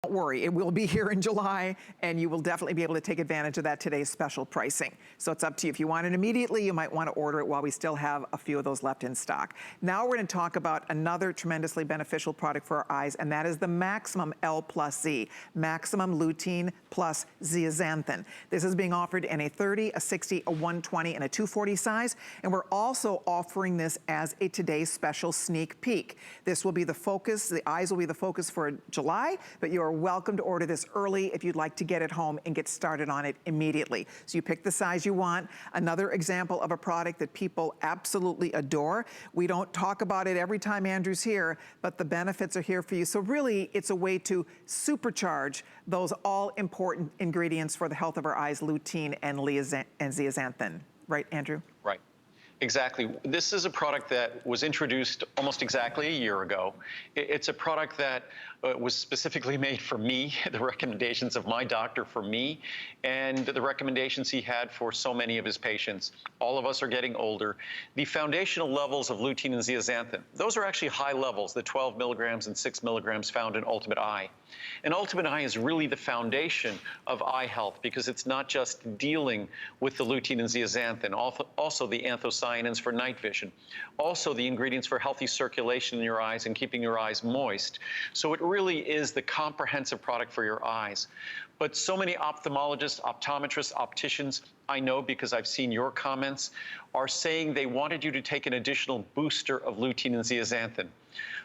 Don't worry, it will be here in July, and you will definitely be able to take advantage of that today's special pricing. So it's up to you. If you want it immediately, you might want to order it while we still have a few of those left in stock. Now we're going to talk about another tremendously beneficial product for our eyes, and that is the Maximum L+Z, Maximum Lutein plus Zeaxanthin. This is being offered in a 30, a 60, a 120, and a 240 size, and we're also offering this as a today's special sneak peek. This will be the focus, the eyes will be the focus for July, but you're welcome to order this early if you'd like to get it home and get started on it immediately. So you pick the size you want. Another example of a product that people absolutely adore. We don't talk about it every time Andrew's here, but the benefits are here for you. So really, it's a way to supercharge those all-important ingredients for the health of our eyes, lutein and zeaxanthin. Right, Andrew? Right. Exactly. This is a product that was introduced almost exactly a year ago. It's a product that was specifically made for me, the recommendations of my doctor for me, and the recommendations he had for so many of his patients. All of us are getting older. The foundational levels of lutein and zeaxanthin, those are actually high levels, the 12 milligrams and 6 milligrams found in Ultimate Eye. And Ultimate Eye is really the foundation of eye health because it's not just dealing with the lutein and zeaxanthin, also the anthocyanins for night vision, also the ingredients for healthy circulation in your eyes and keeping your eyes moist. So it really is the comprehensive product for your eyes. But so many ophthalmologists, optometrists, opticians, I know because I've seen your comments, are saying they wanted you to take an additional booster of lutein and zeaxanthin.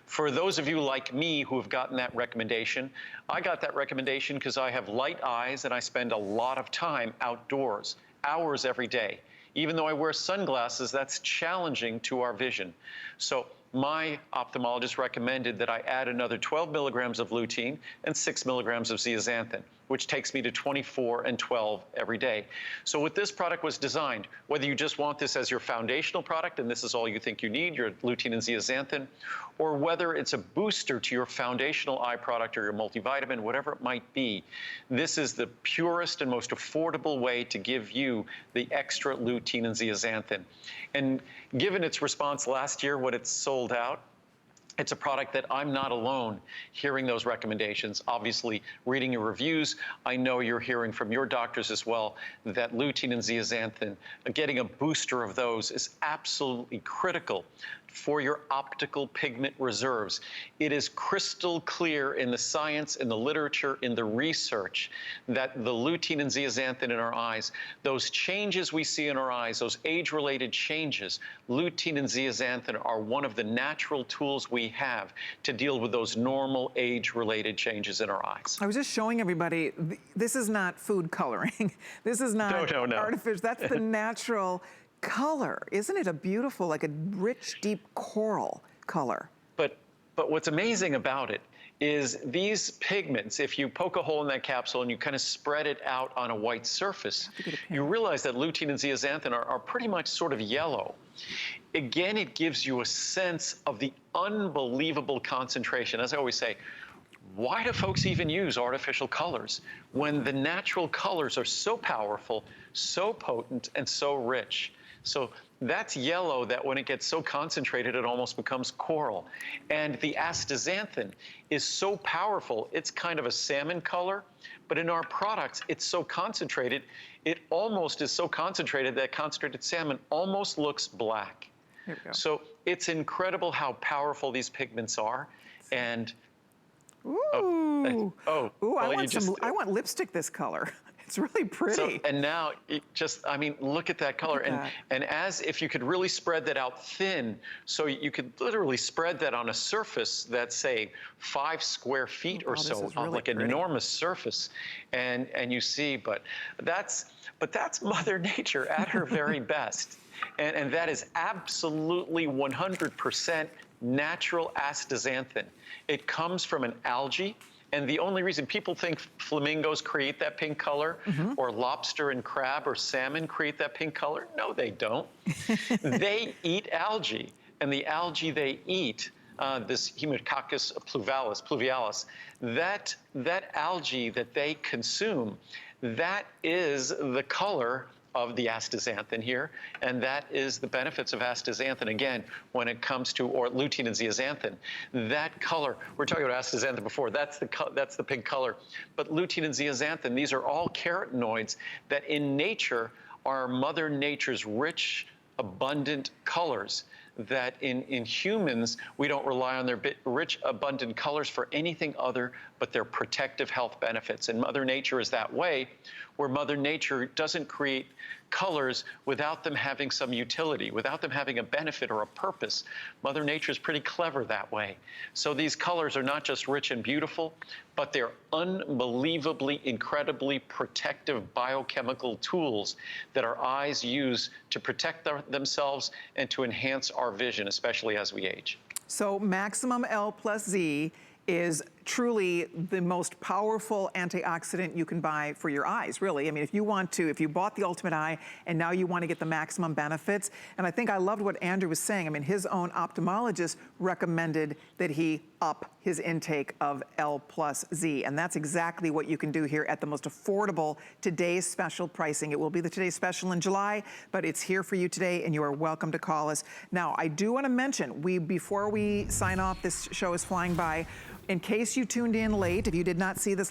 For those of you like me who have gotten that recommendation, I got that recommendation because I have light eyes and I spend a lot of time outdoors, hours every day. Even though I wear sunglasses, that's challenging to our vision. So my ophthalmologist recommended that I add another 12 milligrams of lutein and 6 milligrams of zeaxanthin, which takes me to 24 and 12 every day. So what this product was designed, whether you just want this as your foundational product and this is all you think you need, your lutein and zeaxanthin, or whether it's a booster to your foundational eye product or your multivitamin, whatever it might be, this is the purest and most affordable way to give you the extra lutein and zeaxanthin. And given its response last year when it sold out, it's a product that I'm not alone hearing those recommendations. Obviously, reading your reviews, I know you're hearing from your doctors as well that lutein and zeaxanthin, getting a booster of those is absolutely critical for your optical pigment reserves. It is crystal clear in the science, in the literature, in the research that the lutein and zeaxanthin in our eyes, those changes we see in our eyes, those age-related changes, lutein and zeaxanthin are one of the natural tools we have to deal with those normal age-related changes in our eyes. I was just showing everybody, this is not food coloring. This is not artificial. That's the natural color. Isn't it a beautiful, like a rich, deep coral color? But what's amazing about it is these pigments, if you poke a hole in that capsule and you kind of spread it out on a white surface, you realize that lutein and zeaxanthin are pretty much sort of yellow. Again, it gives you a sense of the unbelievable concentration. As I always say, why do folks even use artificial colors when the natural colors are so powerful, so potent, and so rich? So that's yellow that when it gets so concentrated, it almost becomes coral. And the astaxanthin is so powerful, it's kind of a salmon color, but in our products, it's so concentrated, it almost is so concentrated that concentrated salmon almost looks black. Here we go. So it's incredible how powerful these pigments are. And ooh, I want lipstick this color. It's really pretty. So, and now, I mean, look at that color. And as if you could really spread that out thin, so you could literally spread that on a surface that's, say, 5 square feet or so, on like an enormous surface. And you see, but that's Mother Nature at her very best. And that is absolutely 100% natural astaxanthin. It comes from an algae. And the only reason people think flamingos create that pink color, or lobster and crab or salmon create that pink color, no, they don't. They eat algae, and the algae they eat, this Haemococcus pluvialis, that algae that they consume, that is the color of the astaxanthin here, and that is the benefits of astaxanthin, again, when it comes to, or lutein and zeaxanthin. That color, we're talking about astaxanthin before, that's the pink color, but lutein and zeaxanthin, these are all carotenoids that in nature are Mother Nature's rich, abundant colors that in humans, we don't rely on their rich, abundant colors for anything other but their protective health benefits. And Mother Nature is that way, where Mother Nature doesn't create colors without them having some utility, without them having a benefit or a purpose. Mother Nature is pretty clever that way. So these colors are not just rich and beautiful, but they're unbelievably, incredibly protective biochemical tools that our eyes use to protect themselves and to enhance our vision, especially as we age. So Maximum L+Z is truly the most powerful antioxidant you can buy for your eyes, really. I mean, if you bought the Ultimate Eye and now you want to get the maximum benefits, and I think I loved what Andrew was saying. I mean, his own ophthalmologist recommended that he up his intake of L+Z, and that's exactly what you can do here at the most affordable today's special pricing. It will be the today's special in July, but it's here for you today, and you are welcome to call us. Now, I do want to mention, before we sign off, this show is flying by, in case you tuned in late, if you did not see this